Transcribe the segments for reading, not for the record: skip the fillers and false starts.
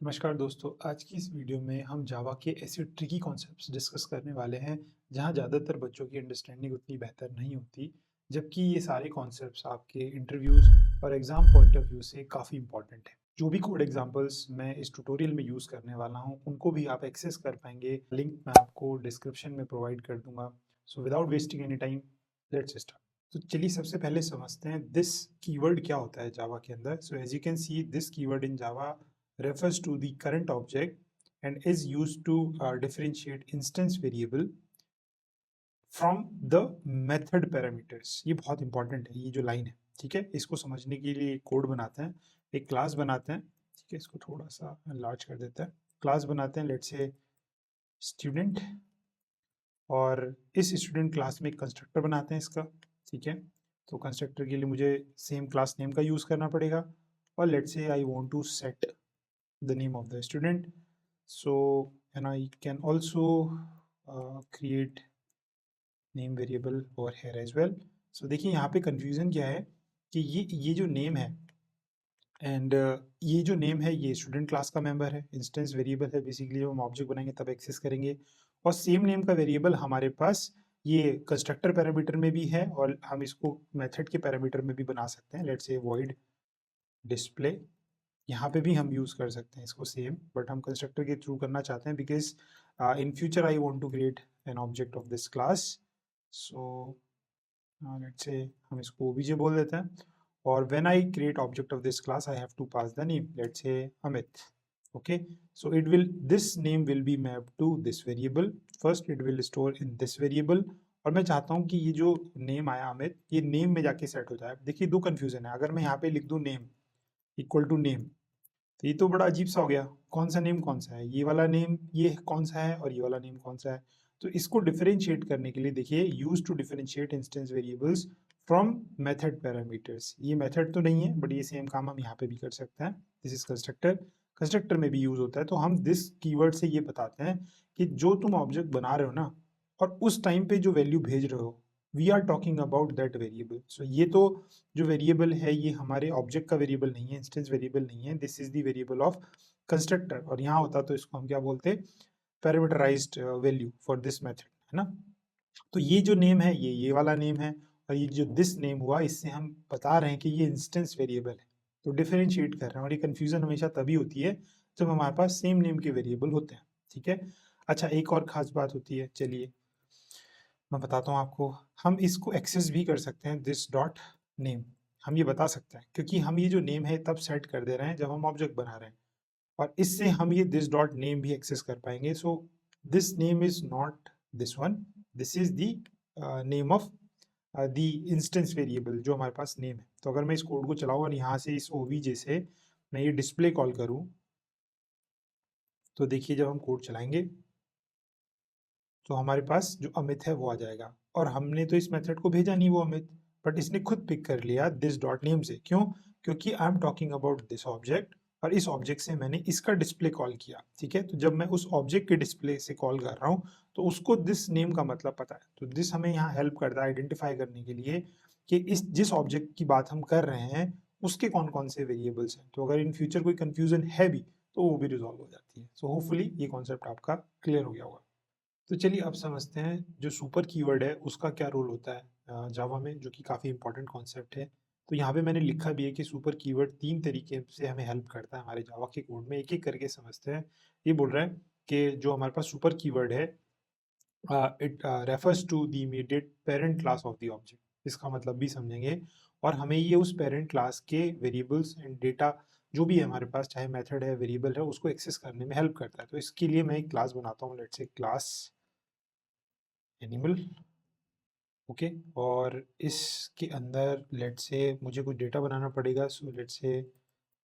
नमस्कार दोस्तों, आज की इस वीडियो में हम जावा के ऐसे ट्रिकी कॉन्सेप्ट्स डिस्कस करने वाले हैं जहां ज़्यादातर बच्चों की अंडरस्टैंडिंग उतनी बेहतर नहीं होती, जबकि ये सारे कॉन्सेप्ट्स आपके इंटरव्यूज़ और एग्ज़ाम पॉइंट ऑफ व्यू से काफ़ी इंपॉर्टेंट है। जो भी कोड एग्जांपल्स मैं इस ट्यूटोरियल में यूज़ करने वाला हूं, उनको भी आप एक्सेस कर पाएंगे। लिंक मैं आपको डिस्क्रिप्शन में प्रोवाइड कर दूंगा। So without wasting any time, let's start. तो चलिए सबसे पहले समझते हैं दिस कीवर्ड क्या होता है जावा के अंदर। So as you can see, this keyword in Java refers to the current object and is used to differentiate instance variable from the method parameters। ये बहुत इंपॉर्टेंट है, ये जो लाइन है, ठीक है। इसको समझने के लिए एक कोड बनाते हैं, एक क्लास बनाते हैं, ठीक है। इसको थोड़ा सा लार्ज कर देते हैं। क्लास बनाते हैं, लेट्स से स्टूडेंट, और इस स्टूडेंट क्लास में एक कंस्ट्रक्टर बनाते हैं इसका, ठीक है। तो कंस्ट्रक्टर के लिए मुझे सेम क्लास नेम का यूज़ करना पड़ेगा, और let's say I want to set the name of the student. So and I can also create name variable over here as well. So देखिए यहाँ पे confusion क्या है कि ये जो name है एंड ये जो नेम है ये स्टूडेंट क्लास का मेंबर है, इंस्टेंस वेरिएबल है। बेसिकली जब हम ऑब्जेक्ट बनाएंगे तब एक्सेस करेंगे, और सेम नेम का वेरिएबल हमारे पास ये कंस्ट्रक्टर पैरामीटर में भी है, और हम इसको मेथड के पैरामीटर में भी बना सकते हैं। लेट्स से वॉइड डिस्प्ले, यहाँ पे भी हम यूज़ कर सकते हैं इसको सेम, बट हम कंस्ट्रक्टर के थ्रू करना चाहते हैं because in future I want to create an object of this class. So let's say हम इसको ओबीजे बोल देते हैं, और when I create object of this class I have to pass the name, let's say Amit. Okay, so it will, this name will be map to this variable. First it will store in this variable, और मैं चाहता हूँ कि ये जो name आया अमित, ये name में जाके सेट हो जाए। देखिए दो कन्फ्यूजन है, अगर मैं यहाँ पे लिख दूँ नेम इक्वल टू नेम, तो ये तो बड़ा अजीब सा हो गया। कौन सा नेम कौन सा है, ये वाला नेम ये कौन सा है, और ये वाला नेम कौन सा है। तो इसको डिफरेंशिएट करने के लिए देखिए, use to differentiate instance variables from method parameters. ये मेथड तो नहीं है, बट ये सेम काम हम यहाँ पे भी कर सकते हैं। दिस इज कंस्ट्रक्टर, कंस्ट्रक्टर में भी यूज होता है। तो हम दिस कीवर्ड से ये बताते हैं कि जो तुम ऑब्जेक्ट बना रहे हो ना, और उस टाइम पे जो वैल्यू भेज रहे हो, we are talking about that variable. So ये तो जो वेरिएबल है ये हमारे ऑब्जेक्ट का वेरिएबल नहीं है, इंस्टेंस वेरिएबल नहीं है। This is the variable of constructor, और यहाँ होता तो इसको हम क्या बोलते, parameterized value for this method, है ना। तो ये जो नेम है ये वाला नेम है, और ये जो दिस नेम हुआ, इससे हम बता रहे हैं कि ये इंस्टेंस वेरिएबल है। तो डिफरेंशिएट कर रहे हैं, और ये कंफ्यूजन हमेशा तभी होती है जब हमारे पास सेम नेम के वेरिएबल होते हैं, ठीक है। अच्छा, एक और खास बात होती है, चलिए मैं बताता हूँ आपको। हम इसको एक्सेस भी कर सकते हैं, दिस डॉट नेम। हम ये बता सकते हैं, क्योंकि हम ये जो नेम है तब सेट कर दे रहे हैं जब हम ऑब्जेक्ट बना रहे हैं, और इससे हम ये दिस डॉट नेम भी एक्सेस कर पाएंगे। So this name is not this one, this is the name of the instance variable जो हमारे पास नेम है। तो अगर मैं इस कोड को चलाऊँ और यहाँ से इस ओबीजे से मैं ये डिस्प्ले कॉल करूँ, तो देखिए जब हम कोड चलाएंगे तो हमारे पास जो अमित है वो आ जाएगा, और हमने तो इस मेथड को भेजा नहीं वो अमित, बट इसने खुद पिक कर लिया दिस डॉट नेम से। क्यों? क्योंकि I am talking about this object, और इस ऑब्जेक्ट से मैंने इसका डिस्प्ले कॉल किया, ठीक है। तो जब मैं उस ऑब्जेक्ट के डिस्प्ले से कॉल कर रहा हूँ, तो उसको दिस नेम का मतलब पता है। तो दिस हमें यहाँ हेल्प करता है आइडेंटिफाई करने के लिए कि इस जिस ऑब्जेक्ट की बात हम कर रहे हैं उसके कौन कौन से वेरिएबल्स हैं। तो अगर इन फ्यूचर कोई कंफ्यूजन है भी तो वो भी रिजॉल्व हो जाती है। सो होपफुली ये कॉन्सेप्ट आपका क्लियर हो गया होगा। तो चलिए अब समझते हैं जो सुपर कीवर्ड है उसका क्या रोल होता है जावा में, जो कि काफ़ी इंपॉर्टेंट कॉन्सेप्ट है। तो यहाँ पे मैंने लिखा भी है कि सुपर कीवर्ड तीन तरीके से हमें हेल्प करता है हमारे जावा के कोड में। एक एक करके समझते हैं। ये बोल रहा है कि जो हमारे पास सुपर कीवर्ड है, it refers to the immediate parent class of the object. इसका मतलब भी समझेंगे, और हमें ये उस पेरेंट क्लास के वेरिएबल्स एंड डेटा जो भी है हमारे पास, चाहे मेथड है वेरिएबल है, उसको एक्सेस करने में हेल्प करता है। तो इसके लिए मैं एक क्लास बनाता हूँ, लेट्स से क्लास एनिमल। ओके, और इसके अंदर लेट्स से मुझे कुछ डेटा बनाना पड़ेगा। सो लेट्स से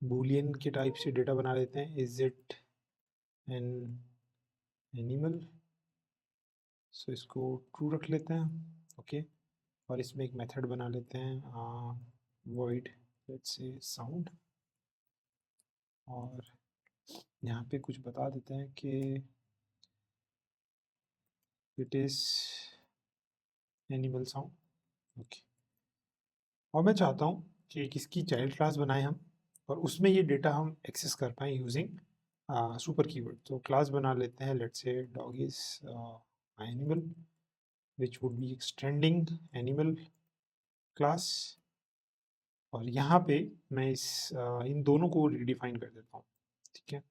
बूलियन के टाइप से डेटा बना लेते हैं, इज इट एन एनिमल। सो इसको ट्रू रख लेते हैं। ओके, और इसमें एक मेथड बना लेते हैं, वॉइड लेट्स से साउंड, और यहाँ पे कुछ बता देते हैं कि it is animal sound. Okay, और मैं चाहता हूँ कि किसकी चाइल्ड क्लास बनाएं हम, और उसमें ये डेटा हम एक्सेस कर पाएँ यूजिंग सुपर कीवर्ड। तो क्लास बना लेते हैं, let's say dog is animal, which would be extending animal class. और यहाँ पे मैं इन दोनों को रिडिफाइन कर देता हूँ, ठीक है।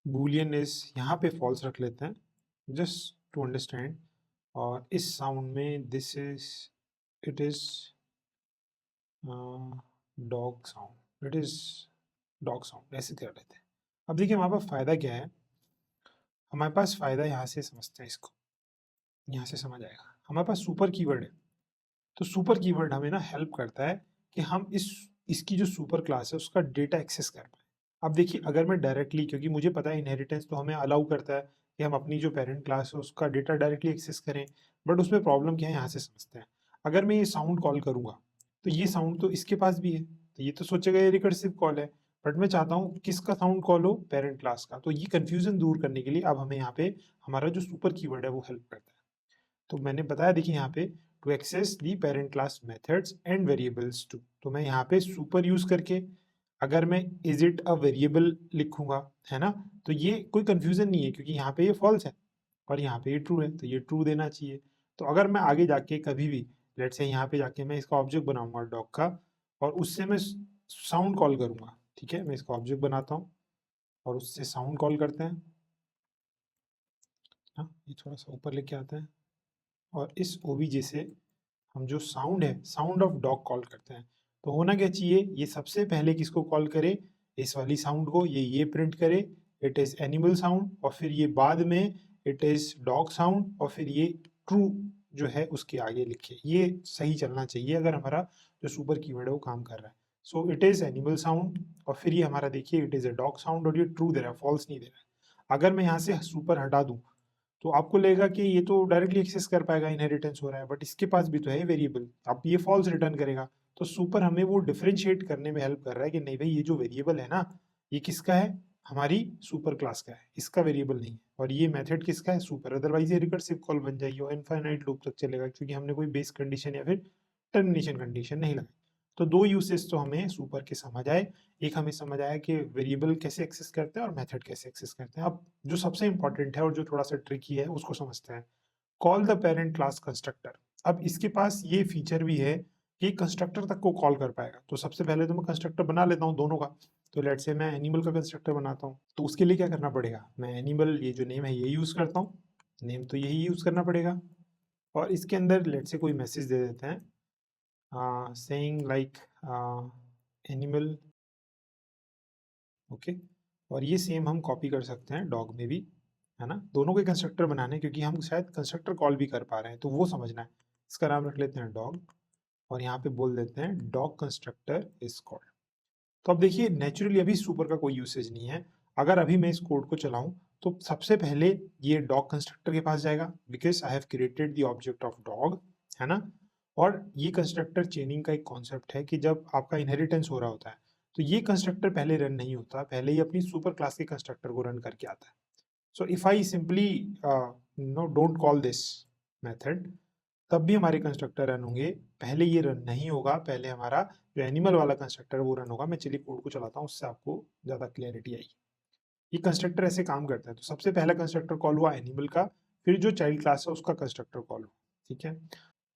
बूलियन इज यहाँ पे फॉल्स रख लेते हैं जस्ट टू अंडरस्टैंड। और इस साउंड में this is, it is dog sound, it is dog sound, ऐसे कर लेते हैं। अब देखिए हमारे पास फ़ायदा क्या है, हमारे पास फ़ायदा यहाँ से समझते हैं इसको, यहाँ से समझ आएगा। हमारे पास सुपर कीवर्ड है, तो सुपर कीवर्ड हमें ना हेल्प करता है कि हम इसकी जो सुपर क्लास है उसका डेटा एक्सेस कर पाए। अब देखिए अगर मैं डायरेक्टली, क्योंकि मुझे पता है इनहेरिटेंस तो हमें अलाउ करता है कि हम अपनी जो पेरेंट क्लास है उसका डेटा डायरेक्टली एक्सेस करें, बट उसमें प्रॉब्लम क्या है यहाँ से समझते हैं। अगर मैं ये साउंड कॉल करूँगा तो ये साउंड तो इसके पास भी है, तो ये तो सोचेगा ये रिकर्सिव कॉल है, बट मैं चाहता हूँ किसका साउंड कॉल हो, पेरेंट क्लास का। तो ये कन्फ्यूजन दूर करने के लिए अब हमें यहाँ पे हमारा जो सुपर कीवर्ड है वो हेल्प करता है। तो मैंने बताया देखिए यहाँ पे to access the parent class methods and variables too, तो मैं यहाँ पे सुपर यूज करके अगर मैं इज इट अ वेरिएबल लिखूंगा, है ना, तो ये कोई कंफ्यूजन नहीं है क्योंकि यहाँ पे ये फॉल्स है और यहाँ पे ये ट्रू है, तो ये ट्रू देना चाहिए। तो अगर मैं आगे जाके कभी भी लेट से यहाँ पे जाके मैं इसका ऑब्जेक्ट बनाऊंगा डॉग का और उससे मैं साउंड कॉल करूंगा, ठीक है, मैं इसका ऑब्जेक्ट बनाता हूँ और उससे साउंड कॉल करते हैं। हाँ, ये थोड़ा सा ऊपर लेके आते हैं और इस ओबीजे से हम जो साउंड है, साउंड ऑफ डॉग कॉल करते हैं। तो होना क्या चाहिए, ये सबसे पहले किसको कॉल करे, इस वाली साउंड को, ये प्रिंट करे इट इज एनिमल साउंड, और फिर ये बाद में इट इज डॉग साउंड, और फिर ये ट्रू जो है उसके आगे लिखे। ये सही चलना चाहिए अगर हमारा जो सुपर कीवर्ड है वो काम कर रहा है। So it is animal sound और फिर ये हमारा देखिए it is a dog sound, और ये ट्रू दे रहा है, फॉल्स नहीं दे रहा है। अगर मैं यहाँ से सुपर हटा दूं तो आपको लगेगा कि ये तो डायरेक्टली एक्सेस कर पाएगा, इनहेरिटेंस हो रहा है, बट इसके पास भी तो है वेरिएबल, अब ये फॉल्स रिटर्न करेगा। तो सुपर हमें वो डिफरेंशिएट करने में हेल्प कर रहा है कि नहीं भाई ये जो वेरिएबल है ना, ये किसका है, हमारी सुपर क्लास का है, इसका वेरिएबल नहीं है। और ये मेथड किसका है, सुपर, अदरवाइज ये रिकर्सिव कॉल बन जाएगी और इनफाइनाइट लूप तक चलेगा क्योंकि हमने कोई बेस कंडीशन या फिर टर्मिनेशन कंडीशन नहीं लगाई। तो दो यूसेज तो हमें सुपर के समझ आए, एक हमें समझ आया कि वेरिएबल कैसे एक्सेस करते हैं और मेथड कैसे एक्सेस करते हैं। अब जो सबसे इंपॉर्टेंट है और जो थोड़ा सा ट्रिकी है उसको समझते हैं, call the parent class constructor. अब इसके पास ये फीचर भी है कि कंस्ट्रक्टर तक को कॉल कर पाएगा। तो सबसे पहले तो मैं कंस्ट्रक्टर बना लेता हूँ दोनों का। तो लेट से मैं एनिमल का कंस्ट्रक्टर बनाता हूँ, तो उसके लिए क्या करना पड़ेगा, मैं एनिमल ये जो नेम है ये यूज करता हूँ, नेम तो यही यूज करना पड़ेगा। और इसके अंदर लेट से कोई मैसेज दे देते हैं saying like एनिमल, ओके। और ये सेम हम कॉपी कर सकते हैं डॉग में भी, है ना, दोनों के कंस्ट्रक्टर बनाने, क्योंकि हम शायद कंस्ट्रक्टर कॉल भी कर पा रहे हैं तो वो समझना है। इसका नाम रख लेते हैं डॉग और यहाँ पे बोल देते हैं डॉग कंस्ट्रक्टर इज कॉल्ड। तो अब देखिए नेचुरली अभी सुपर का कोई यूसेज नहीं है, अगर अभी मैं इस कोड को चलाऊं तो सबसे पहले ये डॉग कंस्ट्रक्टर के पास जाएगा because I have created the object of dog, है ना। और ये कंस्ट्रक्टर चेनिंग का एक कॉन्सेप्ट है कि जब आपका इनहेरिटेंस हो रहा होता है तो ये कंस्ट्रक्टर पहले रन नहीं होता, पहले ही अपनी सुपर क्लास के कंस्ट्रक्टर को रन करके आता है। So if I simply no don't call this method, तब भी हमारे कंस्ट्रक्टर रन होंगे, पहले ये रन नहीं होगा, पहले हमारा जो एनिमल वाला कंस्ट्रक्टर है वो रन होगा। मैं चलिए कोड को चलाता हूँ, उससे आपको ज़्यादा क्लैरिटी आएगी। ये कंस्ट्रक्टर ऐसे काम करता है, तो सबसे पहला कंस्ट्रक्टर कॉल हुआ एनिमल का, फिर जो चाइल्ड क्लास है उसका कंस्ट्रक्टर कॉल हुआ, ठीक है।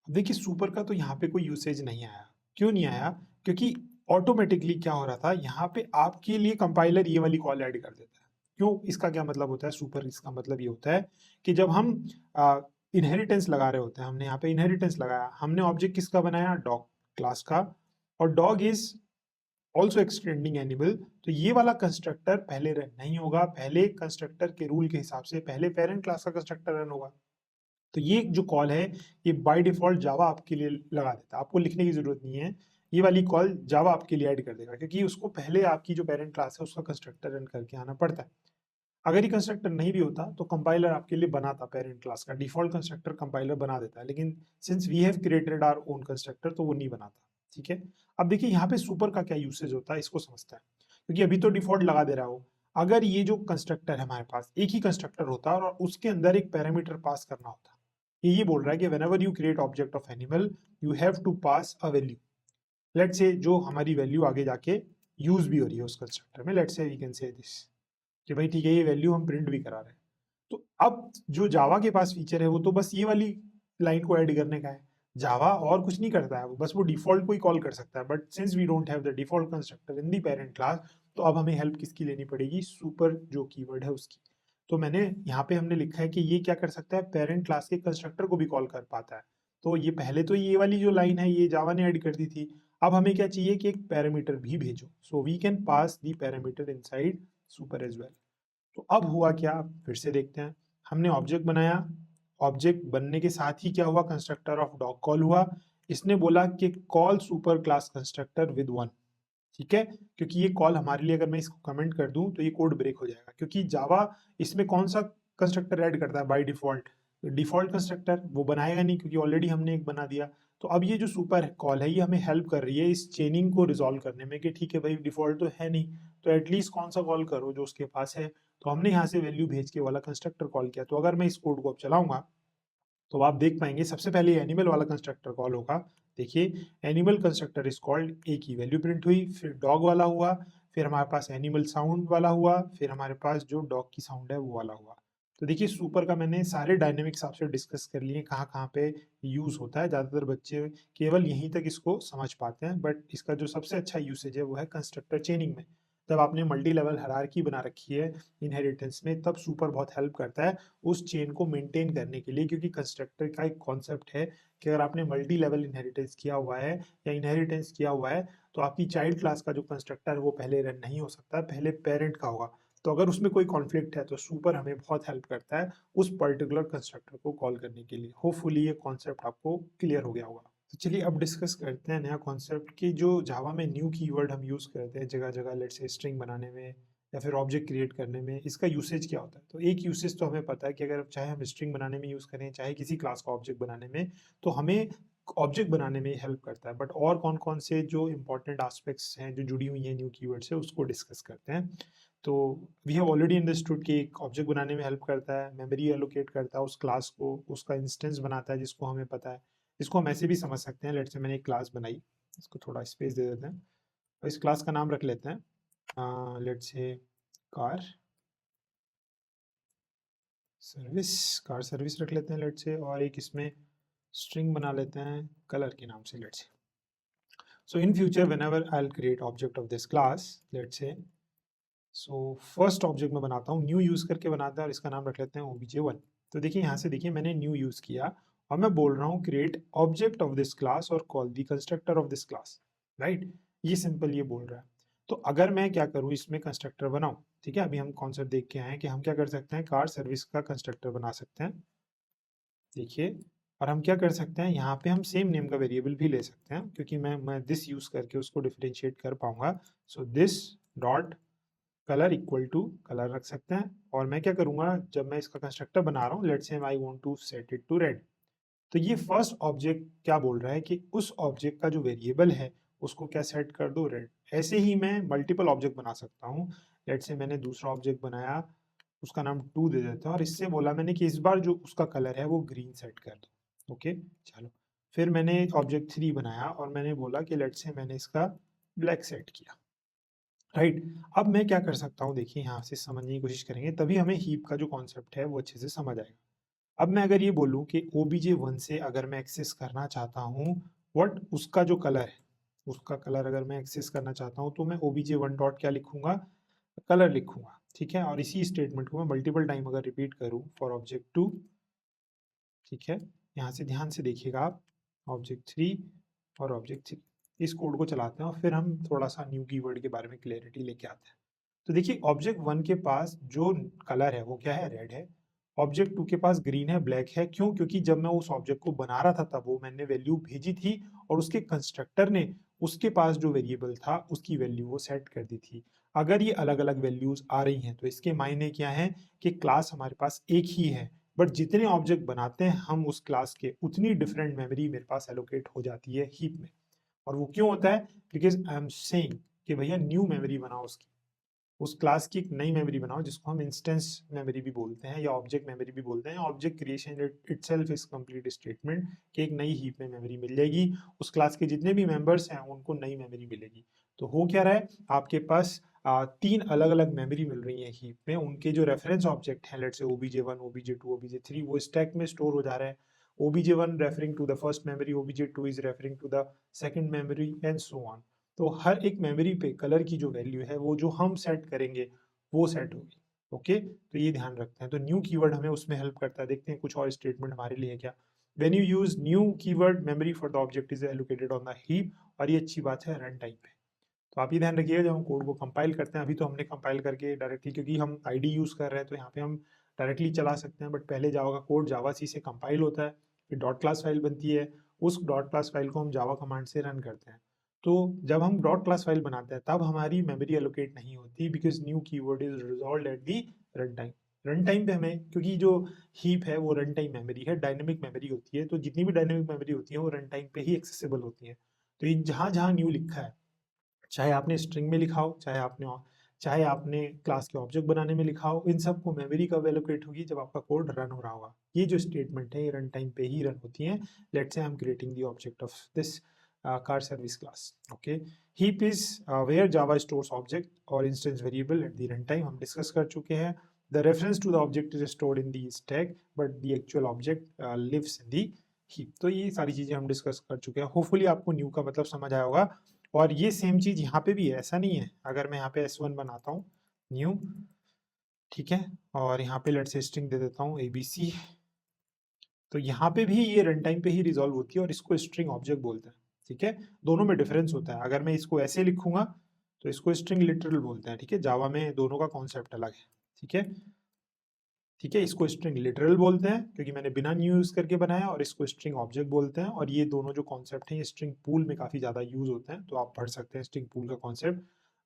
अब देखिए सुपर का तो यहाँ पे कोई यूसेज नहीं आया, क्यों नहीं आया, क्योंकि ऑटोमेटिकली क्या हो रहा था, यहाँ पे आपके लिए कंपाइलर ये वाली कॉल ऐड कर देता है। क्यों, इसका क्या मतलब होता है सुपर, इसका मतलब ये होता है कि जब हम इनहेरिटेंस लगा रहे होते हैं, हमने यहाँ पे इनहेरिटेंस लगाया, हमने ऑब्जेक्ट किसका बनाया, डॉग क्लास का, और dog is also extending animal, तो ये वाला कंस्ट्रक्टर पहले रन नहीं होगा, पहले कंस्ट्रक्टर के रूल के हिसाब से पहले पेरेंट क्लास का कंस्ट्रक्टर रन होगा। तो ये जो कॉल है ये बाय डिफॉल्ट जावा आपके लिए लगा देता है, आपको लिखने की जरूरत नहीं है, ये वाली कॉल जावा आपके लिए ऐड कर देगा, क्योंकि उसको पहले आपकी जो पेरेंट क्लास है उसका कंस्ट्रक्टर रन करके आना पड़ता है। अगर ये कंस्ट्रक्टर नहीं भी होता तो कंपाइलर आपके लिए बनाता पेरेंट क्लास का डिफॉल्ट कंस्ट्रक्टर, कंपाइलर बना देता है, लेकिन since we have created our own constructor तो वो नहीं बनाता, ठीक है। अब देखिए यहाँ पे सुपर का क्या यूसेज होता है इसको समझता है, क्योंकि अभी तो डिफॉल्ट लगा दे रहा हो। अगर ये जो कंस्ट्रक्टर है हमारे पास एक ही कंस्ट्रक्टर होता और उसके अंदर एक पैरामीटर पास करना होता, ये बोल रहा है कि whenever you create object of animal you have to pass a value. Let's say जो हमारी वैल्यू आगे जाके यूज भी हो रही है उस कंस्ट्रक्टर में। Let's say we can say this कि भाई ठीक है ये वैल्यू हम प्रिंट भी करा रहे हैं। तो अब जो जावा के पास फीचर है वो तो बस ये वाली लाइन को ऐड करने का है। जावा और कुछ नहीं करता है, वो बस वो डिफॉल्ट को ही कॉल कर सकता है। But since we don't have the default constructor in the parent class, तो अब हमें हेल्प किसकी लेनी पड़ेगी, सुपर जो कीवर्ड है उसकी। तो मैंने यहाँ पे हमने लिखा है कि ये क्या कर सकता है, पेरेंट क्लास के कंस्ट्रक्टर को भी कॉल कर पाता है। तो ये पहले तो ये वाली जो लाइन है ये जावा ने ऐड कर दी थी। अब हमें क्या चाहिए कि एक पैरामीटर भी भेजो, so we can pass the parameter inside super as well. तो अब हुआ क्या, फिर से देखते हैं। हमने ऑब्जेक्ट बनाया, ऑब्जेक्ट बनने के साथ ही क्या हुआ, कंस्ट्रक्टर ऑफ डॉग कॉल हुआ। इसने बोला कि call super class constructor with one. ठीक है, क्योंकि ये कॉल हमारे लिए, अगर मैं इसको कमेंट कर दूं तो ये कोड ब्रेक हो जाएगा, क्योंकि जावा इसमें कौन सा कंस्ट्रक्टर ऐड करता है बाय डिफॉल्ट, डिफॉल्ट कंस्ट्रक्टर वो बनाएगा नहीं, क्योंकि ऑलरेडी हमने एक बना दिया। तो अब ये जो सुपर कॉल है ये हमें हेल्प कर रही है इस चेनिंग को रिजॉल्व करने में, कि ठीक है भाई डिफॉल्ट तो है नहीं, तो एटलीस्ट कौन सा कॉल करो जो उसके पास है। तो हमने यहाँ से वैल्यू भेज के वाला कंस्ट्रक्टर कॉल किया। तो अगर मैं इस कोड को अब चलाऊंगा तो आप देख पाएंगे सबसे पहले एनिमल वाला कंस्ट्रक्टर कॉल होगा। देखिए एनिमल कंस्ट्रक्टर इज कॉल्ड, एक ही वैल्यू प्रिंट हुई, फिर डॉग वाला हुआ, फिर हमारे पास एनिमल साउंड वाला हुआ, फिर हमारे पास जो डॉग की साउंड है वो वाला हुआ। तो देखिए सुपर का मैंने सारे डायनेमिक्स आपसे डिस्कस कर लिए, कहाँ कहाँ पे यूज होता है। ज़्यादातर बच्चे केवल यहीं तक इसको समझ पाते हैं, बट इसका जो सबसे अच्छा यूसेज है वो है कंस्ट्रक्टर चेनिंग में। जब आपने मल्टी लेवल हायरार्की बना रखी है इनहेरिटेंस में, तब सुपर बहुत हेल्प करता है उस चेन को मेंटेन करने के लिए, क्योंकि कंस्ट्रक्टर का एक कॉन्सेप्ट है कि अगर आपने मल्टी लेवल इनहेरिटेंस किया हुआ है या इनहेरिटेंस किया हुआ है, तो आपकी चाइल्ड क्लास का जो कंस्ट्रक्टर है वो पहले रन नहीं हो सकता, पहले पेरेंट का होगा। तो अगर उसमें कोई कॉन्फ्लिक्ट है तो सुपर हमें बहुत हेल्प करता है उस पर्टिकुलर कंस्ट्रक्टर को कॉल करने के लिए। होपफुली ये कॉन्सेप्ट आपको क्लियर हो गया होगा। तो चलिए अब डिस्कस करते हैं नया कॉन्सेप्ट कि जो जावा में न्यू कीवर्ड हम यूज़ करते हैं जगह जगह, लेट्स से स्ट्रिंग बनाने में या फिर ऑब्जेक्ट क्रिएट करने में, इसका यूसेज क्या होता है। तो एक यूसेज तो हमें पता है कि अगर चाहे हम स्ट्रिंग बनाने में यूज़ करें, चाहे किसी क्लास का ऑब्जेक्ट बनाने में, तो हमें ऑब्जेक्ट बनाने में हेल्प करता है। बट और कौन कौन से जो इंपॉर्टेंट एस्पेक्ट्स हैं जो जुड़ी हुई हैं न्यू कीवर्ड से, उसको डिस्कस करते हैं। तो वी हैव ऑलरेडी अंडरस्टूड कि एक ऑब्जेक्ट बनाने में हेल्प करता है, मेमोरी एलोकेट करता है उस क्लास को, उसका इंस्टेंस बनाता है जिसको हमें पता है। इसको हम ऐसे भी समझ सकते हैं, लेट्स से मैंने एक क्लास बनाई, इसको थोड़ा स्पेस दे देते हैं और इस क्लास का नाम रख लेते हैं लेट्स से कार सर्विस, कार सर्विस रख लेते हैं लेट्स से, और एक इसमें स्ट्रिंग बना लेते हैं कलर के नाम से let's say. So in future whenever I will create object of this class let's say, so first object मैं बनाता हूँ, न्यू यूज करके बनाता है और इसका नाम रख लेते हैं obj1। तो देखिए यहाँ से देखिए मैंने न्यू यूज किया और मैं बोल रहा हूँ create object of this class और call the constructor of this class, right. ये सिंपल ये बोल रहा है। तो अगर मैं क्या करूँ इसमें कंस्ट्रक्टर बनाऊँ, ठीक है, अभी हम कॉन्सेप्ट देख के आए हैं कि हम क्या कर सकते हैं, कार सर्विस का कंस्ट्रक्टर बना सकते हैं। देखिए, और हम क्या कर सकते हैं, यहाँ पे हम सेम नेम का वेरिएबल भी ले सकते हैं, क्योंकि मैं दिस यूज करके उसको डिफरेंशिएट कर पाऊंगा। So this dot colour equal to colour रख सकते हैं। और मैं क्या करूंगा, जब मैं इसका कंस्ट्रक्टर बना रहा हूँ, let's say I want to set it to red, तो ये फर्स्ट ऑब्जेक्ट क्या बोल रहा है कि उस ऑब्जेक्ट का जो वेरिएबल है उसको क्या सेट कर दो, रेड। ऐसे ही मैं मल्टीपल ऑब्जेक्ट बना सकता हूँ। लेट्स से मैंने दूसरा ऑब्जेक्ट बनाया, उसका नाम 2 दे देता हूँ और इससे बोला मैंने कि इस बार जो उसका कलर है वो ग्रीन सेट कर दो। ओके चलो, फिर मैंने ऑब्जेक्ट 3 बनाया और मैंने बोला कि लेट्स से मैंने इसका ब्लैक सेट किया, राइट। अब मैं क्या कर सकता हूँ, देखिए यहाँ से समझने की कोशिश करेंगे तभी हमें हीप का जो कॉन्सेप्ट है वो अच्छे से समझ आएगा। अब मैं अगर ये बोलूँ कि obj1 से अगर मैं एक्सेस करना चाहता हूँ व्हाट, उसका जो कलर है, उसका कलर अगर मैं एक्सेस करना चाहता हूँ तो मैं obj1 डॉट क्या लिखूंगा, कलर लिखूंगा, ठीक है। और इसी स्टेटमेंट को मैं मल्टीपल टाइम अगर रिपीट करूँ फॉर ऑब्जेक्ट 2, ठीक है, यहाँ से ध्यान से देखिएगा आप, ऑब्जेक्ट 3 और ऑब्जेक्ट 3, इस कोड को चलाते हैं और फिर हम थोड़ा सा न्यू कीवर्ड के बारे में क्लैरिटी लेके आते हैं। तो देखिए ऑब्जेक्ट 1 के पास जो कलर है वो क्या है, रेड है। ऑब्जेक्ट 2 के पास ग्रीन है, ब्लैक है। क्यों, क्योंकि जब मैं उस ऑब्जेक्ट को बना रहा था तब वो मैंने वैल्यू भेजी थी और उसके कंस्ट्रक्टर ने उसके पास जो वेरिएबल था उसकी वैल्यू वो सेट कर दी थी। अगर ये अलग अलग वैल्यूज आ रही हैं तो इसके मायने क्या है कि क्लास हमारे पास एक ही है, बट जितने ऑब्जेक्ट बनाते हैं हम उस क्लास के, उतनी डिफरेंट मेमोरी मेरे पास एलोकेट हो जाती है हीप में। और वो क्यों होता है, बिकॉज आई एम सेइंग कि भैया न्यू मेमोरी बनाओ उसकी, उस क्लास की एक नई मेमोरी बनाओ जिसको हम इंस्टेंस मेमोरी भी बोलते हैं या ऑब्जेक्ट मेमोरी भी बोलते हैं। Object creation itself is complete statement कि एक नई हीप में मेमोरी मिल जाएगी, उस क्लास के जितने भी मेंबर्स हैं उनको नई मेमोरी मिलेगी। तो हो क्या रहा है, आपके पास 3 अलग-अलग मेमोरी मिल रही है हीप में, उनके जो रेफरेंस ऑब्जेक्ट हैं, लेट्स से OBJ1, OBJ2, OBJ3, वो स्टैक में स्टोर हो जा रहे हैं। OBJ1 referring to the first memory, OBJ2 is referring to the second memory and so on. तो हर एक मेमोरी पे कलर की जो वैल्यू है वो जो हम सेट करेंगे वो सेट होगी। ओके, तो ये ध्यान रखते हैं। तो न्यू कीवर्ड हमें उसमें हेल्प करता है। देखते हैं कुछ और स्टेटमेंट हमारे लिए क्या। When you use new keyword, memory for the object is allocated on the heap, और ये अच्छी बात है रन टाइम पे। तो आप ये ध्यान रखिएगा जब हम कोड को कंपाइल करते हैं, अभी तो हमने कंपाइल करके डायरेक्टली, क्योंकि हम आईडी यूज कर रहे हैं तो यहाँ पे हम डायरेक्टली चला सकते हैं, बट पहले जावा का कोड जावा सी से कंपाइल होता है, फिर डॉट क्लास फाइल बनती है, उस डॉट क्लास फाइल को हम जावा कमांड से रन करते हैं। तो जब हम डॉट क्लास फाइल बनाते हैं तब हमारी मेमोरी एलोकेट नहीं होती, because new keyword is resolved at the run time. Run time पे हमें, क्योंकि जो हीप है वो रन टाइम मेमोरी है, डायनेमिक मेमोरी होती है, तो जितनी भी डायनेमिक मेमोरी होती है वो रन टाइम पे ही एक्सेसिबल होती है। तो ये जहाँ जहाँ न्यू लिखा है, चाहे आपने स्ट्रिंग में लिखा हो, चाहे आपने क्लास के ऑब्जेक्ट बनाने में लिखा हो, इन सब को मेमोरी कब एलोकेट होगी, जब आपका कोड रन हो रहा होगा। ये जो स्टेटमेंट है ये रन टाइम पे ही रन होती हैं। Let's say I am creating the object of this car service class. Okay, heap is where Java stores object और instance variable at the run time, हम डिस्कस कर चुके हैं। The reference to the object is stored in the stack, but the actual object lives in the heap. तो ये सारी चीजें हम डिस्कस कर चुके हैं। होपफुली आपको न्यू का मतलब समझ आया होगा। और ये सेम चीज यहाँ पे भी है, ऐसा नहीं है। अगर मैं यहाँ पे S1 बनाता हूँ न्यू, ठीक है, और यहाँ पे लेट्स से स्ट्रिंग दे देता हूँ ABC, तो यहाँ पे भी ये रन टाइम पे ही रिजॉल्व होती है और इसको स्ट्रिंग ऑब्जेक्ट बोलते हैं। ठीक है, दोनों में डिफरेंस होता है। अगर मैं इसको ऐसे लिखूंगा तो इसको स्ट्रिंग लिटरल बोलते हैं। ठीक है, जावा में दोनों का कॉन्सेप्ट अलग है। ठीक है, ठीक है, इसको स्ट्रिंग लिटरल बोलते हैं क्योंकि मैंने बिना न्यू यूज करके बनाया, और इसको स्ट्रिंग ऑब्जेक्ट बोलते हैं। और ये दोनों जो कॉन्सेप्ट हैं ये स्ट्रिंग पूल में काफी ज्यादा यूज होते हैं, तो आप पढ़ सकते हैं स्ट्रिंग पूल का कॉन्सेप्ट।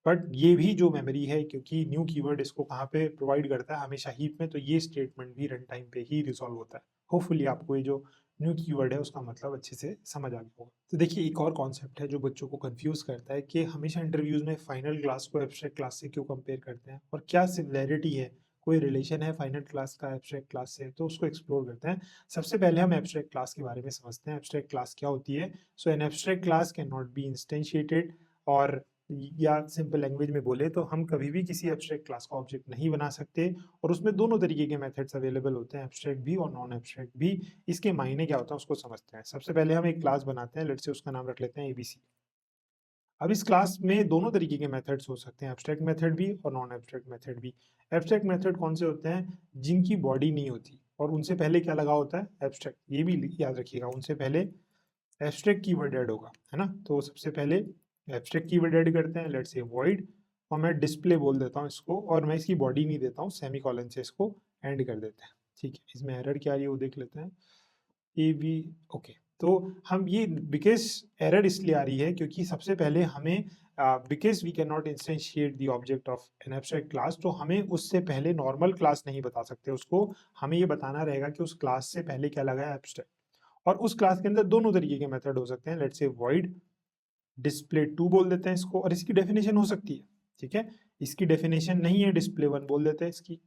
बट ये भी जो मेमोरी है, क्योंकि न्यू कीवर्ड इसको कहाँ पे प्रोवाइड करता है, हमेशा हीप में, तो ये स्टेटमेंट भी रन टाइम पे ही रिजॉल्व होता है। होपफुली आपको ये जो न्यू कीवर्ड है उसका मतलब अच्छे से समझ आ गया होगा। तो देखिए, एक और कॉन्सेप्ट है जो बच्चों को कंफ्यूज करता है कि हमेशा इंटरव्यूज में फाइनल क्लास को एब्स्ट्रैक्ट क्लास से क्यों कंपेयर करते हैं, और क्या सिमिलैरिटी है, कोई रिलेशन है फाइनल क्लास का एब्स्ट्रैक्ट क्लास से, तो उसको एक्सप्लोर करते हैं। सबसे पहले हम एब्स्ट्रैक्ट क्लास के बारे में समझते हैं। एब्स्ट्रैक्ट क्लास क्या होती है। So an abstract class can not be instantiated, और या सिंपल लैंग्वेज में बोले तो हम कभी भी किसी एब्स्ट्रैक्ट क्लास का ऑब्जेक्ट नहीं बना सकते। और उसमें दोनों तरीके के मेथड्स अवेलेबल होते हैं, एब्स्ट्रैक्ट भी और नॉन एब्स्ट्रैक्ट भी। इसके मायने क्या होता है उसको समझते हैं। सबसे पहले हम एक क्लास बनाते हैं, लेट्स से उसका नाम रख लेते हैं ABC। अब इस क्लास में दोनों तरीके के मेथड्स हो सकते हैं, एब्स्ट्रैक्ट मेथड भी और नॉन एब्स्ट्रैक्ट मेथड भी। एब्स्ट्रैक्ट मेथड कौन से होते हैं, जिनकी बॉडी नहीं होती और उनसे पहले क्या लगा होता है, एब्स्ट्रैक्ट। ये भी याद रखिएगा, उनसे पहले एब्स्ट्रैक्ट कीवर्ड ऐड होगा, है ना। तो सबसे पहले एब्स्ट्रैक्ट कीवर्ड ऐड करते हैं, लेट्स से वॉइड, और मैं डिस्प्ले बोल देता हूँ इसको, और मैं इसकी बॉडी नहीं देता हूँ, सेमीकोलन से इसको एंड कर देते हैं। ठीक है, इसमें एरर क्या आ रही है वो देख लेते हैं। A B, okay. तो हम ये बिकॉज एरर इसलिए आ रही है क्योंकि सबसे पहले हमें because we can not instantiate the object of an abstract class, तो हमें उससे पहले नॉर्मल क्लास नहीं बता सकते उसको। हमें ये बताना रहेगा कि उस क्लास से पहले क्या लगा है, एब्स्ट्रैक्ट। और उस क्लास के अंदर दोनों तरीके के मेथड हो सकते हैं, लेट्स से वॉइड डिस्प्ले 2 बोल देते हैं इसको, और इसकी डेफिनेशन हो सकती है। ठीक है, इसकी डेफिनेशन नहीं है, डिस्प्ले 1 बोल देते हैं इसकी।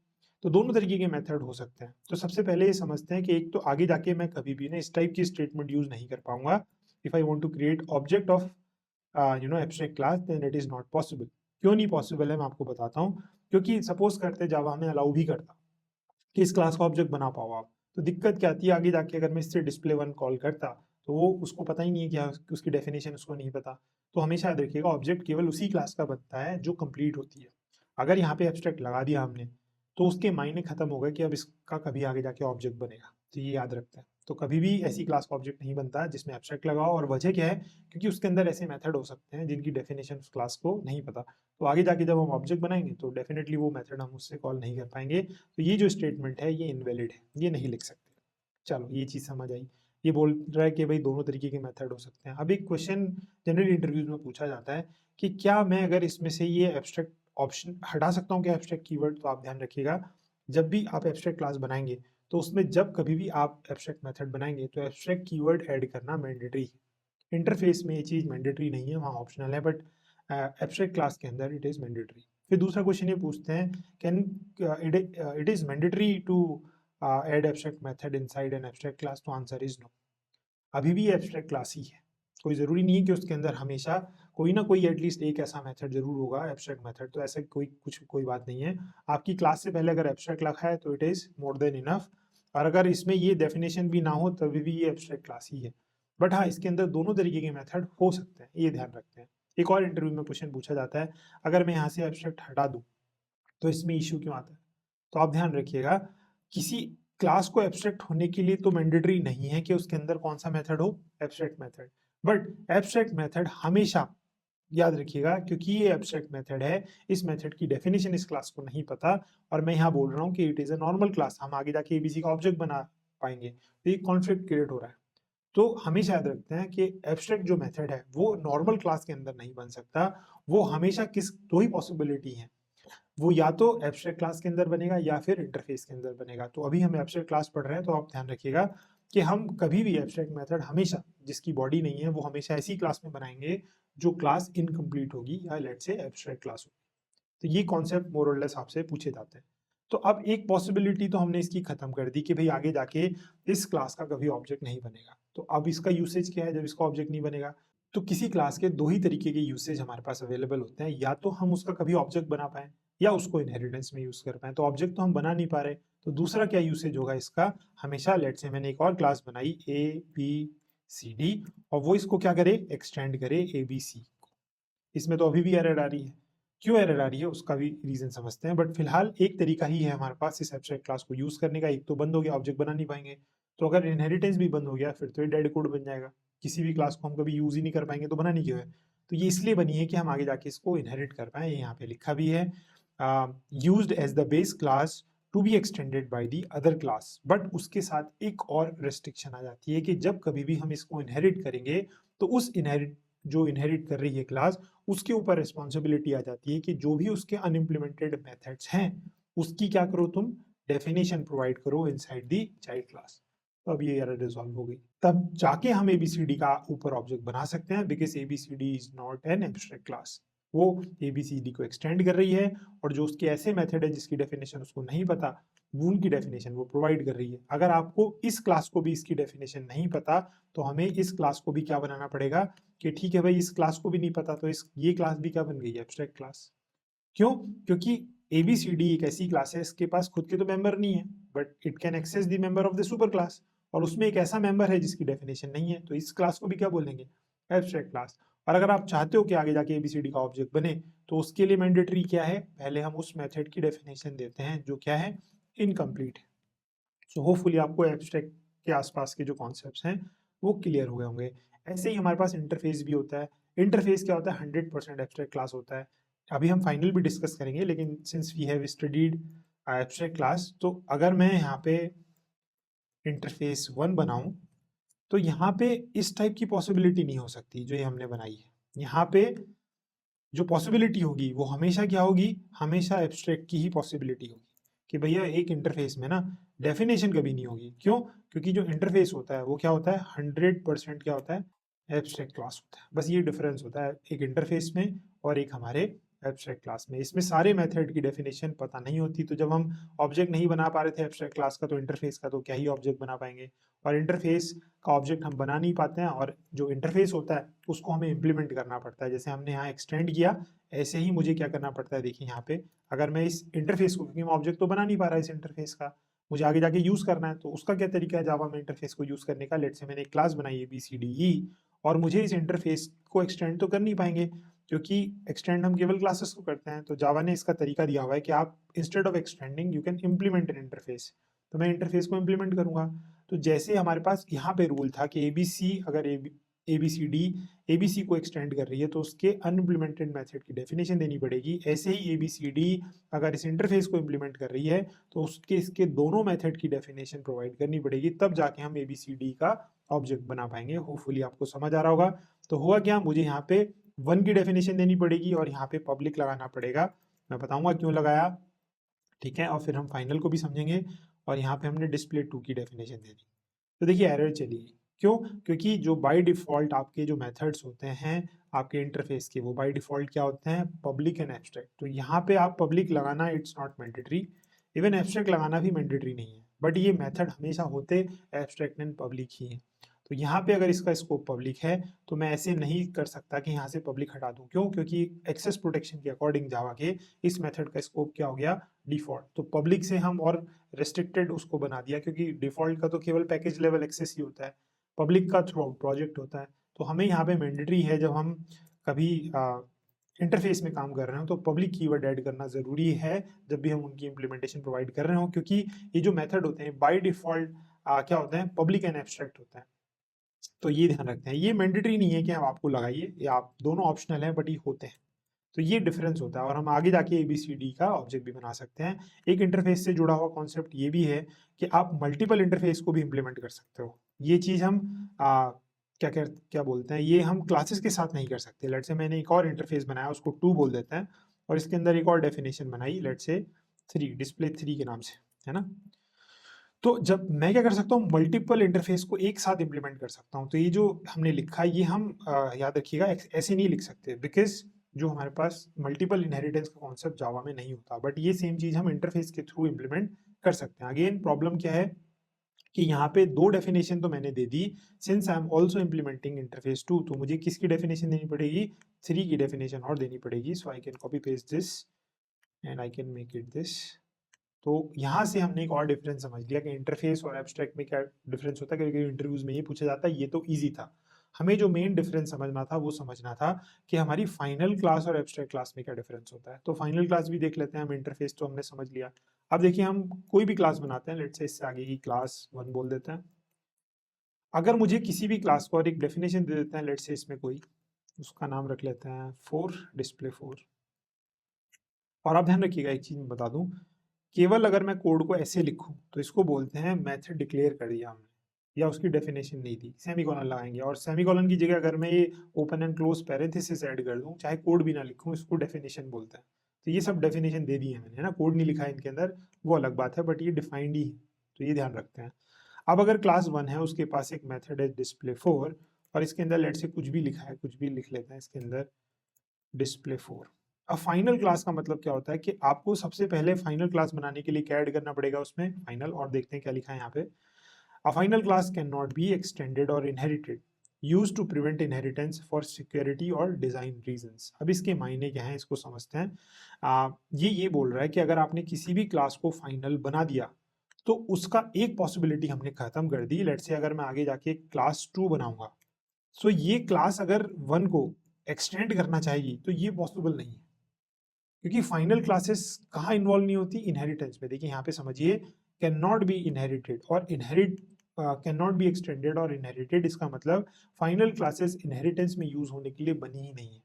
तो दोनों तरीके के मेथड हो सकते हैं। तो सबसे पहले ये समझते हैं कि एक तो आगे जाके मैं कभी भी ना इस टाइप की स्टेटमेंट यूज नहीं कर पाऊंगा। If I want to create object of abstract class, then it is not possible. क्यों नहीं पॉसिबल है मैं आपको बताता हूँ। क्योंकि सपोज करते जावा हमें अलाउ भी करता कि इस क्लास का ऑब्जेक्ट बना पाओ आप, तो दिक्कत क्या आती है आगे जाके, अगर मैं इससे डिस्प्ले 1 कॉल करता तो वो उसको पता ही नहीं है क्या, उसकी डेफिनेशन उसको नहीं पता। तो हमेशा याद रखिएगा, ऑब्जेक्ट केवल उसी क्लास का बनता है जो कंप्लीट होती है। अगर यहाँ पे एब्स्ट्रैक्ट लगा दिया हमने तो उसके मायने खत्म हो गए कि अब इसका कभी आगे जाके ऑब्जेक्ट बनेगा। तो ये याद रखते हैं। तो कभी भी ऐसी क्लास का ऑब्जेक्ट नहीं बनता जिसमें एब्स्ट्रैक्ट लगाओ, और वजह क्या है, क्योंकि उसके अंदर ऐसे मेथड हो सकते हैं जिनकी डेफिनेशन उस क्लास को नहीं पता। तो आगे जाके जब हम ऑब्जेक्ट बनाएंगे तो डेफिनेटली वो मेथड हम उससे कॉल नहीं कर पाएंगे। तो ये जो स्टेटमेंट है ये इनवैलिड है, ये नहीं लिख सकते। चलो, ये चीज़ समझ आई। ये बोल रहा है कि भाई दोनों तरीके के मेथड हो सकते हैं। अब एक क्वेश्चन जनरल इंटरव्यूज में पूछा जाता है कि क्या मैं अगर इसमें से ये एब्स्ट्रैक्ट ऑप्शन हटा सकता हूँ क्या, एब्स्ट्रैक्ट कीवर्ड। तो आप ध्यान रखिएगा, जब भी आप एब्स्ट्रैक्ट क्लास बनाएंगे तो उसमें जब कभी भी आप एब्स्ट्रैक्ट मेथड बनाएंगे तो एब्स्ट्रैक्ट कीवर्ड ऐड करना मैंडेटरी है। इंटरफेस में ये चीज़ मैंडेटरी नहीं है, वहाँ ऑप्शनल है, बट एब्स्ट्रैक्ट क्लास के अंदर इट इज़ मैंडेटरी। फिर दूसरा क्वेश्चन ये पूछते हैं, can it is mandatory to add abstract method inside an abstract class. तो आंसर इज नो। अभी भी एब्स्ट्रैक्ट क्लास ही है, कोई ज़रूरी नहीं है कि उसके अंदर हमेशा कोई ना कोई एटलीस्ट एक ऐसा मेथड ज़रूर होगा एब्स्ट्रैक्ट मेथड, तो ऐसा कोई बात नहीं है। आपकी क्लास से पहले अगर एब्स्ट्रैक्ट लिखा है तो it is more than enough, और अगर इसमें ये डेफिनेशन भी ना हो तभी भी ये एब्स्ट्रैक्ट क्लास ही है। बट हाँ, इसके अंदर दोनों तरीके के मेथड हो सकते हैं, ये ध्यान रखते हैं। एक और इंटरव्यू में क्वेश्चन पूछा जाता है, अगर मैं यहाँ से एब्स्ट्रैक्ट हटा दूँ तो इसमें इश्यू क्यों आता है? तो आप ध्यान रखिएगा, किसी क्लास को एब्स्ट्रैक्ट होने के लिए तो मैंडेटरी नहीं है कि उसके अंदर कौन सा मेथड हो, abstract method. But abstract method हमेशा याद रखिएगा, क्योंकि ये एब्स्ट्रैक्ट मेथड है, इस मेथड की डेफिनेशन इस क्लास को नहीं पता, और मैं यहाँ बोल रहा हूँ कि it is a normal class, हम आगे जाके एबीसी का ऑब्जेक्ट बना पाएंगे, तो ये कॉन्फ्लिक्ट क्रिएट हो रहा है। तो हमेशा याद रखते हैं कि एब्स्ट्रैक्ट जो मेथड है वो नॉर्मल क्लास के अंदर नहीं बन सकता। वो हमेशा किस दो ही पॉसिबिलिटी है, वो या तो एब्स्ट्रैक्ट क्लास के अंदर बनेगा या फिर इंटरफेस के अंदर बनेगा। तो अभी हम एब्स्ट्रैक्ट क्लास पढ़ रहे हैं, तो आप ध्यान रखिएगा कि हम कभी भी एब्स्ट्रैक्ट मेथड हमेशा जिसकी बॉडी नहीं है वो हमेशा ऐसी क्लास में बनाएंगे जो क्लास इनकम्प्लीट होगी या लेट से एब्स्ट्रैक्ट क्लास होगी। तो ये कॉन्सेप्ट मोर और लेस आपसे पूछे जाते हैं। तो अब एक पॉसिबिलिटी तो हमने इसकी खत्म कर दी कि भाई आगे जाके इस क्लास का कभी ऑब्जेक्ट नहीं बनेगा। तो अब इसका यूसेज क्या है जब इसका ऑब्जेक्ट नहीं बनेगा? तो किसी क्लास के दो ही तरीके के यूसेज हमारे पास अवेलेबल होते हैं, या तो हम उसका कभी ऑब्जेक्ट बना पाए या उसको इनहेरिटेंस में यूज कर पाए। तो ऑब्जेक्ट तो हम बना नहीं पा रहे, तो दूसरा क्या यूसेज होगा इसका? हमेशा लेट से मैंने एक और क्लास बनाई ए बी सी डी, और वो इसको क्या करे, एक्सटेंड करे ए बी सी को। इसमें तो अभी भी एरर आ रही है, क्यों एरर आ रही है उसका भी रीजन समझते हैं। बट फिलहाल एक तरीका ही है हमारे पास इस एब्स्ट्रैक्ट क्लास को यूज करने का, एक तो बंद हो गया, ऑब्जेक्ट बना नहीं पाएंगे। तो अगर इनहेरिटेंस भी बंद हो गया फिर तो ये डेड कोड बन जाएगा, किसी भी क्लास को हम कभी यूज ही नहीं कर पाएंगे, तो बनानी क्यों है? तो ये इसलिए बनी है कि हम आगे जाके इसको इनहेरिट कर पाए। यहाँ पे लिखा भी है, used as the base class to be extended by the other class. But उसके साथ एक और रेस्ट्रिक्शन आ जाती है कि जब कभी भी हम इसको इनहेरिट करेंगे तो उस जो इनहेरिट कर रही है क्लास, उसके ऊपर रिस्पॉन्सिबिलिटी आ जाती है कि जो भी उसके अनइम्प्लीमेंटेड मेथड्स हैं उसकी क्या करो, तुम डेफिनेशन प्रोवाइड करो इनसाइड दी चाइल्ड क्लास। तो अब ये एरर रिजॉल्व हो गई, तब जाके हम एबीसीडी का ऊपर ऑब्जेक्ट बना सकते हैं, because ABCD is not an abstract class. वो एबीसीडी को एक्सटेंड कर रही है, और जो उसके ऐसे मेथड है जिसकी डेफिनेशन उसको नहीं पता, वो उनकी डेफिनेशन वो प्रोवाइड कर रही है। अगर आपको इस क्लास को भी इसकी डेफिनेशन नहीं पता, तो हमें इस क्लास को भी क्या बनाना पड़ेगा कि ठीक है भाई, इस क्लास को भी नहीं पता, तो ये क्लास भी क्या बन गई है, एब्स्ट्रैक्ट क्लास। क्यों? क्योंकि एबीसीडी एक ऐसी क्लास है, इसके पास खुद के तो मेंबर नहीं है, but it can access the member of the super class, और उसमें एक ऐसा मेंबर है जिसकी डेफिनेशन नहीं है, तो इस क्लास को भी क्या बोलेंगे, एब्स्ट्रैक्ट क्लास। और अगर आप चाहते हो कि आगे जाके एबीसीडी का ऑब्जेक्ट बने, तो उसके लिए मैंडेटरी क्या है, पहले हम उस मेथड की डेफिनेशन देते हैं जो क्या है, इनकम्प्लीट है। सो होपफुली आपको एब्स्ट्रैक्ट के आसपास के जो कॉन्सेप्ट्स हैं वो क्लियर हो गए होंगे। ऐसे ही हमारे पास इंटरफेस भी होता है। इंटरफेस क्या होता है, 100% एब्स्ट्रैक्ट क्लास होता है। अभी हम फाइनल भी डिस्कस करेंगे, लेकिन since we have studied abstract class, तो अगर मैं यहाँ पे इंटरफेस 1 बनाऊं, तो यहाँ पे इस टाइप की पॉसिबिलिटी नहीं हो सकती जो ये हमने बनाई है। यहाँ पे जो पॉसिबिलिटी होगी वो हमेशा क्या होगी, हमेशा एब्स्ट्रैक्ट की ही पॉसिबिलिटी होगी, कि भैया एक इंटरफेस में ना डेफिनेशन कभी नहीं होगी। क्यों? क्योंकि जो इंटरफेस होता है वो क्या होता है, 100% क्या होता है, एब्स्ट्रैक्ट क्लास होता है। बस ये डिफरेंस होता है एक इंटरफेस में और एक हमारे एब्स्ट्रैक्ट क्लास में। इसमें सारे मेथड की डेफिनेशन पता नहीं होती, तो जब हम ऑब्जेक्ट नहीं बना पा रहे थे एब्स्ट्रैक्ट क्लास का, तो इंटरफेस का तो क्या ही ऑब्जेक्ट बना पाएंगे। और इंटरफेस का ऑब्जेक्ट हम बना नहीं पाते हैं, और जो इंटरफेस होता है उसको हमें इम्प्लीमेंट करना पड़ता है। जैसे हमने यहाँ एक्सटेंड किया, ऐसे ही मुझे क्या करना पड़ता है, देखिए यहाँ पे अगर मैं इस इंटरफेस को, क्योंकि मैं ऑब्जेक्ट तो बना नहीं पा रहा इस इंटरफेस का, मुझे आगे जाके यूज करना है, तो उसका क्या तरीका है जावा में इंटरफेस को यूज करने का। लेट से मैंने एक क्लास बनाई है BCDE, और मुझे इस इंटरफेस को एक्सटेंड तो कर नहीं पाएंगे, क्योंकि एक्सटेंड हम केवल क्लासेस को करते हैं। तो जावा ने इसका तरीका दिया हुआ है कि आप instead of extending you can implement an interface. तो मैं इंटरफेस को इम्प्लीमेंट करूंगा। तो जैसे हमारे पास यहाँ पे रूल था कि एबीसी अगर एबीसीडी एबीसी को एक्सटेंड कर रही है तो उसके अनइम्प्लीमेंटेड मेथड की डेफिनेशन देनी पड़ेगी। ऐसे ही एबीसीडी अगर इस इंटरफेस को इम्प्लीमेंट कर रही है तो उसके इसके दोनों मेथड की डेफिनेशन प्रोवाइड करनी पड़ेगी, तब जाके हम एबीसीडी का ऑब्जेक्ट बना पाएंगे। होपफुली आपको समझ आ रहा होगा। तो हुआ क्या, मुझे यहाँ पे 1 की डेफिनेशन देनी पड़ेगी और यहाँ पे पब्लिक लगाना पड़ेगा। मैं बताऊंगा क्यों लगाया, ठीक है, और फिर हम फाइनल को भी समझेंगे। और यहाँ पे हमने डिस्प्ले 2 की डेफिनेशन दे दी। तो देखिए एरर चली गई, क्यों? क्योंकि जो बाय डिफॉल्ट आपके जो मेथड्स होते हैं आपके इंटरफेस के, वो बाय डिफॉल्ट क्या होते हैं, पब्लिक एंड एब्स्ट्रैक्ट। तो यहाँ पे आप पब्लिक लगाना it's not mandatory, even abstract लगाना भी मैंडेटरी नहीं है, बट ये मेथड हमेशा होते एब्स्ट्रैक्ट एंड पब्लिक ही है। तो यहाँ पे अगर इसका स्कोप पब्लिक है तो मैं ऐसे नहीं कर सकता कि यहाँ से पब्लिक हटा दूं। क्यों? क्योंकि एक्सेस प्रोटेक्शन के अकॉर्डिंग जावा के इस मेथड का स्कोप क्या हो गया? डिफॉल्ट। तो पब्लिक से हम और रेस्ट्रिक्टेड उसको बना दिया, क्योंकि डिफॉल्ट का तो केवल पैकेज लेवल एक्सेस ही होता है, पब्लिक का थ्रू आउट प्रोजेक्ट होता है। तो हमें यहाँ पे मैंडेटरी है, जब हम कभी इंटरफेस में काम कर रहे हो तो पब्लिक कीवर्ड ऐड करना जरूरी है जब भी हम उनकी इंप्लीमेंटेशन प्रोवाइड कर रहे हो, क्योंकि ये जो मेथड होते हैं बाय डिफॉल्ट क्या होते हैं? पब्लिक एंड एब्स्ट्रैक्ट होते हैं। तो ये ध्यान रखते हैं, ये मैंडेटरी नहीं है कि हम आपको लगाइए, या आप दोनों ऑप्शनल है, बट ये होते हैं। तो ये डिफरेंस होता है, और हम आगे जाके ABCD का ऑब्जेक्ट भी बना सकते हैं। एक इंटरफेस से जुड़ा हुआ कॉन्सेप्ट ये भी है कि आप मल्टीपल इंटरफेस को भी इंप्लीमेंट कर सकते हो। ये चीज हम क्या बोलते हैं, ये हम क्लासेस के साथ नहीं कर सकते। लेट से मैंने एक और इंटरफेस बनाया, उसको 2 बोल देते हैं, और इसके अंदर एक और डेफिनेशन बनाई, लेट से 3, डिस्प्ले 3 के नाम से, है ना। तो जब मैं क्या कर सकता हूँ, मल्टीपल इंटरफेस को एक साथ इंप्लीमेंट कर सकता हूँ। तो ये जो हमने लिखा है, ये हम याद रखिएगा ऐसे नहीं लिख सकते, बिकॉज जो हमारे पास मल्टीपल इनहेरिटेंस का कॉन्सेप्ट जावा में नहीं होता, बट ये सेम चीज हम इंटरफेस के थ्रू इंप्लीमेंट कर सकते हैं। अगेन प्रॉब्लम क्या है कि यहाँ पे 2 डेफिनेशन तो मैंने दे दी, since I am also implementing interface 2, तो मुझे किसकी डेफिनेशन देनी पड़ेगी? 3 की डेफिनेशन और देनी पड़ेगी। So I can copy paste this and I can make it this. तो यहाँ से हमने एक और डिफरेंस समझ लिया कि इंटरफेस और एब्स्ट्रैक्ट में क्या डिफरेंस होता है, क्योंकि इंटरव्यूज में ये पूछा जाता है। ये तो इजी था, हमें जो मेन डिफरेंस समझना था वो समझना था कि हमारी फाइनल क्लास और एब्स्ट्रैक्ट क्लास में क्या डिफरेंस होता है। तो फाइनल क्लास भी देख लेते हैं हम, इंटरफेस तो हमने समझ लिया। अब देखिए, हम कोई भी क्लास बनाते हैं, लेट्स से इससे आगे की क्लास 1 बोल देते हैं। अगर मुझे किसी भी क्लास को और एक डेफिनेशन दे देते हैं, लेट्स से इसमें कोई, उसका नाम रख लेते हैं 4, डिस्प्ले 4। और आप ध्यान रखिएगा, एक चीज मैं बता दूं, केवल अगर मैं कोड को ऐसे लिखूं तो इसको बोलते हैं मेथड डिक्लेयर कर दिया हमने, या उसकी डेफिनेशन नहीं दी, सेमीकोलन लगाएंगे। और सेमीकोलन की जगह अगर मैं ये open and close parenthesis add कर दूं, चाहे कोड भी ना लिखूं, इसको डेफिनेशन बोलते हैं। तो ये सब डेफिनेशन दे दी है मैंने, है ना, कोड नहीं लिखा है इनके अंदर, वो अलग बात है, बट ये डिफाइंड ही है, तो ये ध्यान रखते हैं। अब अगर क्लास 1 है, उसके पास एक मेथड है डिस्प्ले 4, और इसके अंदर लेट से कुछ भी लिखा है, कुछ भी लिख लेते हैं इसके अंदर, डिस्प्ले 4। अब फाइनल क्लास का मतलब क्या होता है कि आपको सबसे पहले फाइनल क्लास बनाने के लिए क्या ऐड करना पड़ेगा उसमें? फाइनल। और देखते हैं क्या लिखा है यहाँ पे, a final class can not be extended और inherited, use to prevent inheritance for security और डिजाइन रीजंस। अब इसके मायने क्या हैं, इसको समझते हैं। ये बोल रहा है कि अगर आपने किसी भी क्लास को फाइनल बना दिया तो उसका एक पॉसिबिलिटी हमने खत्म कर दी। लेट्स से अगर मैं आगे जाके क्लास 2 बनाऊंगा, सो ये क्लास अगर 1 को एक्सटेंड करना चाहेगी तो ये पॉसिबल नहीं है, क्योंकि फाइनल क्लासेस कहाँ इन्वॉल्व नहीं होती? इनहेरिटेंस में। देखिए यहाँ पे समझिए, कैन नॉट बी इनहेरिटेड और inherit, can not be extended और इनहेरिटेड, इसका मतलब फाइनल क्लासेस इनहेरिटेंस में यूज होने के लिए बनी ही नहीं है।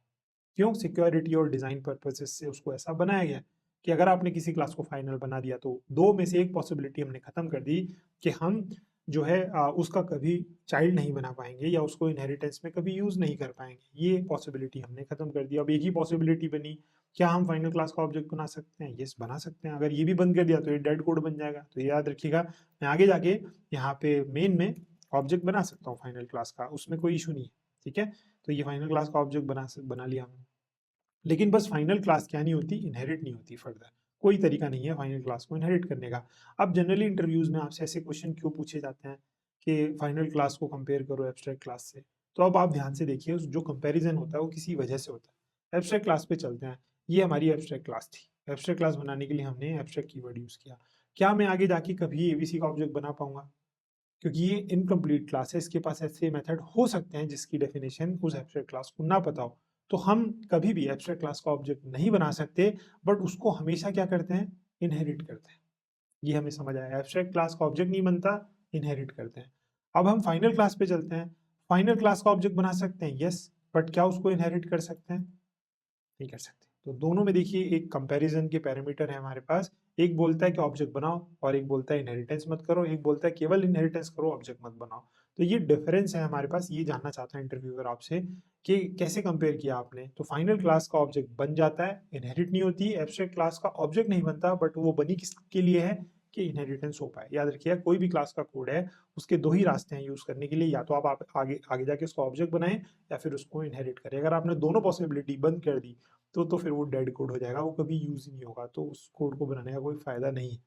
क्यों? सिक्योरिटी और डिजाइन पर्पसेस से उसको ऐसा बनाया गया कि अगर आपने किसी क्लास को फाइनल बना दिया तो 2 में से एक पॉसिबिलिटी हमने खत्म कर दी कि हम जो है उसका कभी चाइल्ड नहीं बना पाएंगे, या उसको इनहेरिटेंस में कभी यूज नहीं कर पाएंगे। ये पॉसिबिलिटी हमने खत्म कर दी। अब एक ही पॉसिबिलिटी बनी, क्या हम फाइनल क्लास का ऑब्जेक्ट बना सकते हैं? यस, बना सकते हैं। अगर ये भी बंद कर दिया तो ये डेड कोड बन जाएगा। तो ये याद रखिएगा, मैं आगे जाके यहाँ पे मेन में ऑब्जेक्ट बना सकता हूँ फाइनल क्लास का, उसमें कोई इशू नहीं है। ठीक है, तो ये फाइनल क्लास का ऑब्जेक्ट बना लिया हमने। लेकिन बस फाइनल क्लास क्या नहीं होती? इनहेरिट नहीं होती फर्दर। कोई तरीका नहीं है फाइनल क्लास को इनहेरिट करने का। अब जनरली इंटरव्यूज में आपसे ऐसे क्वेश्चन क्यों पूछे जाते हैं कि फाइनल क्लास को कंपेयर करो एब्स्ट्रैक्ट क्लास से? तो अब आप ध्यान से देखिए, जो कंपैरिजन होता है वो किसी वजह से होता है। एब्स्ट्रैक्ट क्लास पे चलते हैं। ये हमारी एब्स्ट्रैक्ट क्लास थी, एब्स्ट्रैक्ट क्लास बनाने के लिए हमने एब्स्ट्रैक्ट कीवर्ड यूज किया। क्या मैं आगे जाके कभी एबीसी का ऑब्जेक्ट बना पाऊंगा? क्योंकि ये इनकम्प्लीट क्लास है, इसके पास ऐसे मेथड हो सकते हैं जिसकी डेफिनेशन उस एब्स्ट्रैक्ट क्लास को ना पता हो। तो हम कभी भी एब्स्ट्रैक्ट क्लास का ऑब्जेक्ट नहीं बना सकते, बट उसको हमेशा क्या करते हैं? इनहेरिट करते हैं। ये हमें समझ आया, एब्स्ट्रैक्ट क्लास का ऑब्जेक्ट नहीं बनता, इनहेरिट करते हैं। अब हम फाइनल क्लास पे चलते हैं। फाइनल क्लास का ऑब्जेक्ट बना सकते हैं, यस, बट क्या उसको इनहेरिट कर सकते हैं? नहीं कर सकते। तो दोनों में देखिए एक कंपैरिजन के पैरामीटर है हमारे पास। एक बोलता है कि ऑब्जेक्ट बनाओ, और एक बोलता है इनहेरिटेंस मत करो। एक बोलता है केवल इनहेरिटेंस करो, ऑब्जेक्ट मत बनाओ। तो ये डिफरेंस है हमारे पास। ये जानना चाहता है इंटरव्यूअर आपसे कि कैसे कंपेयर किया आपने। तो फाइनल क्लास का ऑब्जेक्ट बन जाता है, इनहेरिट नहीं होती। एब्स्ट्रैक्ट क्लास का ऑब्जेक्ट नहीं बनता, बट वो बनी किसके लिए है? कि इनहेरिटेंस हो पाए। याद रखिए, कोई भी क्लास का कोड है उसके 2 ही रास्ते हैं यूज करने के लिए, या तो आप आगे आगे जाके उसका ऑब्जेक्ट बनाएं, या फिर उसको इनहेरिट करें। अगर आपने दोनों पॉसिबिलिटी बंद कर दी तो फिर वो डेड कोड हो जाएगा, वो कभी यूज ही नहीं होगा। तो उस कोड को बनाने का कोई फायदा नहीं है।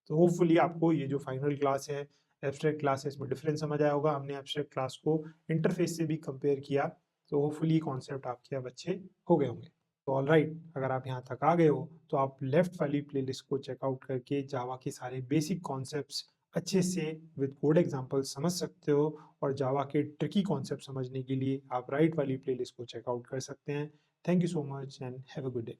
तो होपफुली आपको ये जो फाइनल क्लास है, एब्स्ट्रैक्ट क्लासेस में डिफरेंस समझ आया होगा। हमने एब्स्ट्रैक्ट क्लास को इंटरफेस से भी कंपेयर किया, तो होपफुली कॉन्सेप्ट आपके अब अच्छे हो गए होंगे। तो ऑल राइट, अगर आप यहाँ तक आ गए हो तो आप लेफ्ट वाली प्लेलिस्ट को चेकआउट करके जावा के सारे बेसिक कॉन्सेप्ट्स अच्छे से विद कोड एग्जांपल समझ सकते हो, और जावा के ट्रिकी कॉन्सेप्ट समझने के लिए आप राइट वाली प्लेलिस्ट को चेकआउट कर सकते हैं। Thank you so much and have a good day.